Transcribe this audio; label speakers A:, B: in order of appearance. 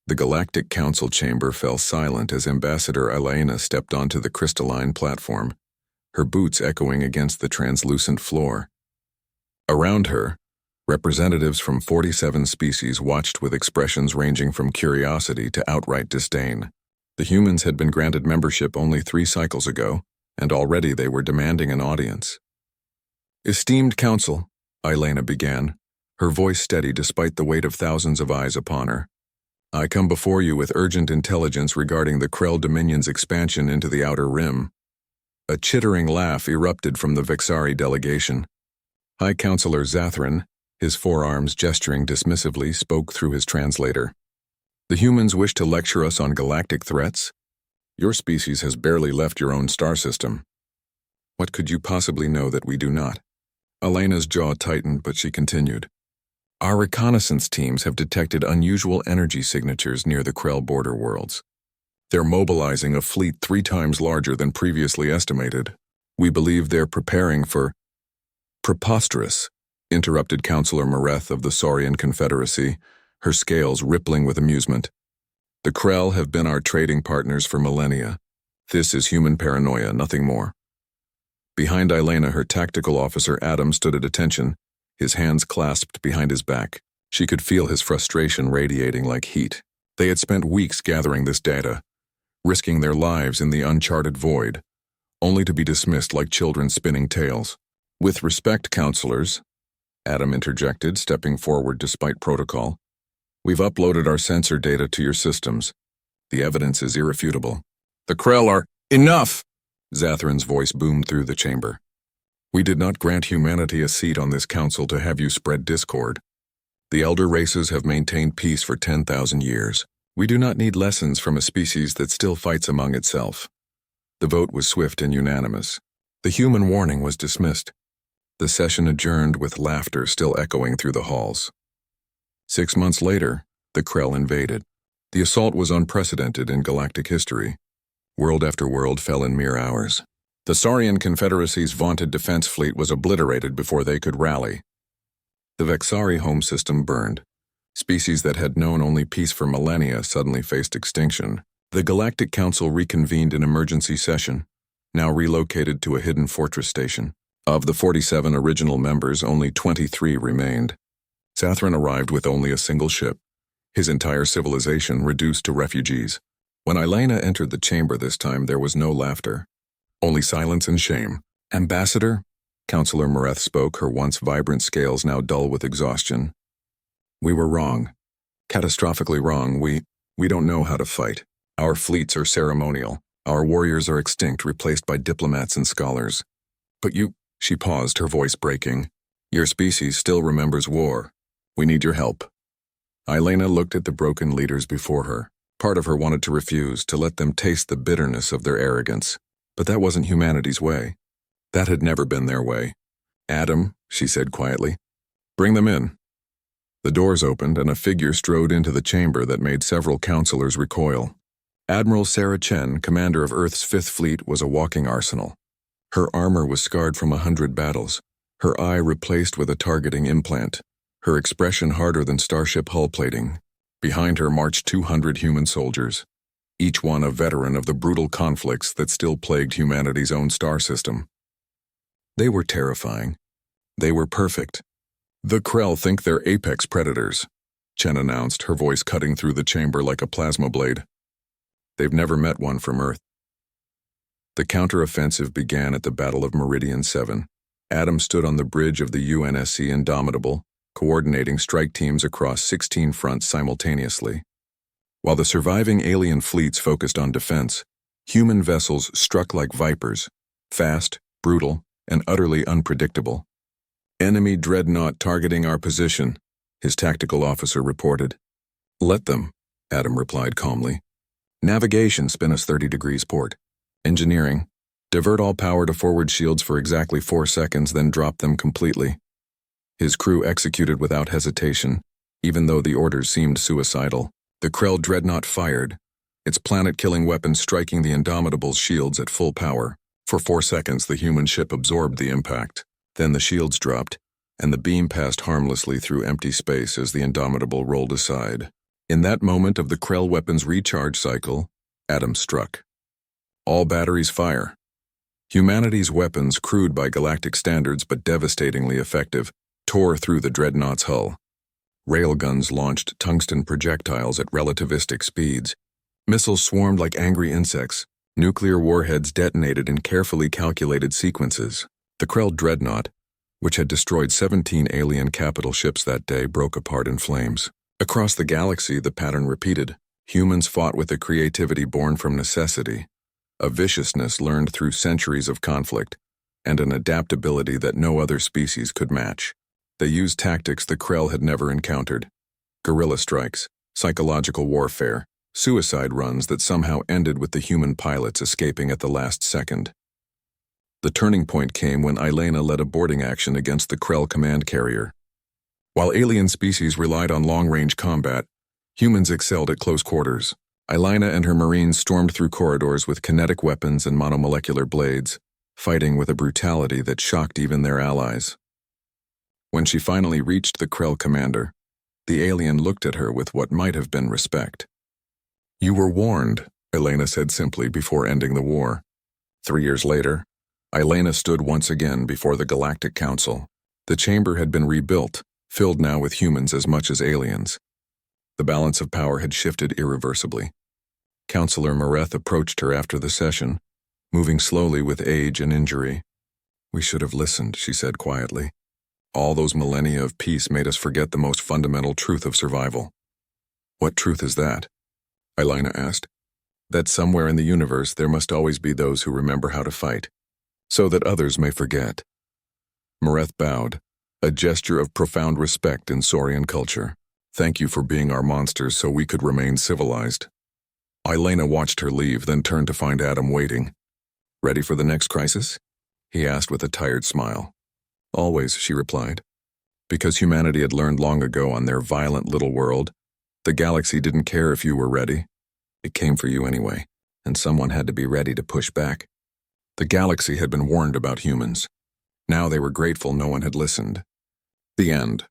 A: The Galactic Council chamber fell silent as Ambassador Elena stepped onto the crystalline platform, her boots echoing against the translucent floor. Around her, representatives from 47 species watched with expressions ranging from curiosity to outright disdain. The humans had been granted membership only 3 cycles ago, and already they were demanding an audience. "Esteemed Council," Elena began, her voice steady despite the weight of thousands of eyes upon her. "I come before you with urgent intelligence regarding the Krell Dominion's expansion into the Outer Rim." A chittering laugh erupted from the Vexari delegation. High Counselor Zathran, his forearms gesturing dismissively, spoke through his translator. "The humans wish to lecture us on galactic threats? Your species has barely left your own star system. What could you possibly know that we do not?" Elena's jaw tightened, but she continued. "Our reconnaissance teams have detected unusual energy signatures near the Krell border worlds. They're mobilizing a fleet 3 times larger than previously estimated. We believe they're preparing for—" "Preposterous," interrupted Counselor Mareth of the Saurian Confederacy, her scales rippling with amusement. "The Krell have been our trading partners for millennia. This is human paranoia, nothing more." Behind Elena, her tactical officer Adam stood at attention, his hands clasped behind his back. She could feel his frustration radiating like heat. They had spent weeks gathering this data, risking their lives in the uncharted void, only to be dismissed like children spinning tales. "With respect, counselors," Adam interjected, stepping forward despite protocol, "we've uploaded our sensor data to your systems. The evidence is irrefutable." "The Krell are— Enough!" Zathran's voice boomed through the chamber. "We did not grant humanity a seat on this council to have you spread discord. The elder races have maintained peace for 10,000 years. We do not need lessons from a species that still fights among itself." The vote was swift and unanimous. The human warning was dismissed. The session adjourned with laughter still echoing through the halls. 6 months later, the Krell invaded. The assault was unprecedented in galactic history. World after world fell in mere hours. The Saurian Confederacy's vaunted defense fleet was obliterated before they could rally. The Vexari home system burned. Species that had known only peace for millennia suddenly faced extinction. The Galactic Council reconvened in emergency session, now relocated to a hidden fortress station. Of the 47 original members, only 23 remained. Zathran arrived with only a single ship, his entire civilization reduced to refugees. When Elena entered the chamber this time, there was no laughter. Only silence and shame. "Ambassador," Counselor Mareth spoke, her once vibrant scales now dull with exhaustion. "We were wrong. Catastrophically wrong. We don't know how to fight. Our fleets are ceremonial. Our warriors are extinct, replaced by diplomats and scholars. But you—" She paused, her voice breaking. "Your species still remembers war. We need your help." Elena looked at the broken leaders before her. Part of her wanted to refuse, to let them taste the bitterness of their arrogance. But that wasn't humanity's way. That had never been their way. "Adam," she said quietly, "bring them in." The doors opened and a figure strode into the chamber that made several counselors recoil. Admiral Sarah Chen, commander of Earth's 5th Fleet, was a walking arsenal. Her armor was scarred from 100 battles, her eye replaced with a targeting implant, her expression harder than starship hull plating. Behind her marched 200 human soldiers, each one a veteran of the brutal conflicts that still plagued humanity's own star system. They were terrifying. They were perfect. "The Krell think they're apex predators," Chen announced, her voice cutting through the chamber like a plasma blade. "They've never met one from Earth." The counteroffensive began at the Battle of Meridian 7. Adam stood on the bridge of the UNSC Indomitable, coordinating strike teams across 16 fronts simultaneously. While the surviving alien fleets focused on defense, human vessels struck like vipers, fast, brutal, and utterly unpredictable. "Enemy dreadnought targeting our position," his tactical officer reported. "Let them," Adam replied calmly. "Navigation, spin us 30 degrees port. Engineering, divert all power to forward shields for exactly 4 seconds, then drop them completely." His crew executed without hesitation, even though the orders seemed suicidal. The Krell dreadnought fired, its planet-killing weapon striking the Indomitable's shields at full power. For 4 seconds, the human ship absorbed the impact. Then the shields dropped, and the beam passed harmlessly through empty space as the Indomitable rolled aside. In that moment of the Krell weapon's recharge cycle, Adam struck. All batteries fire. Humanity's weapons, crude by galactic standards but devastatingly effective, tore through the dreadnought's hull. Railguns launched tungsten projectiles at relativistic speeds. Missiles swarmed like angry insects. Nuclear warheads detonated in carefully calculated sequences. The Krell dreadnought, which had destroyed 17 alien capital ships that day, broke apart in flames. Across the galaxy, the pattern repeated. Humans fought with a creativity born from necessity, a viciousness learned through centuries of conflict, and an adaptability that no other species could match. They used tactics the Krell had never encountered. Guerrilla strikes, psychological warfare, suicide runs that somehow ended with the human pilots escaping at the last second. The turning point came when Elena led a boarding action against the Krell command carrier. While alien species relied on long-range combat, humans excelled at close quarters. Elena and her Marines stormed through corridors with kinetic weapons and monomolecular blades, fighting with a brutality that shocked even their allies. When she finally reached the Krell commander, the alien looked at her with what might have been respect. "You were warned," Elena said simply before ending the war. 3 years later, Elena stood once again before the Galactic Council. The chamber had been rebuilt, filled now with humans as much as aliens. The balance of power had shifted irreversibly. Counselor Mareth approached her after the session, moving slowly with age and injury. "We should have listened," she said quietly. "All those millennia of peace made us forget the most fundamental truth of survival." "What truth is that?" Elena asked. "That somewhere in the universe there must always be those who remember how to fight, so that others may forget." Mareth bowed, a gesture of profound respect in Saurian culture. "Thank you for being our monsters so we could remain civilized." Elena watched her leave, then turned to find Adam waiting. "Ready for the next crisis?" he asked with a tired smile. "Always," she replied. Because humanity had learned long ago on their violent little world, the galaxy didn't care if you were ready. It came for you anyway, and someone had to be ready to push back. The galaxy had been warned about humans. Now they were grateful no one had listened. The end.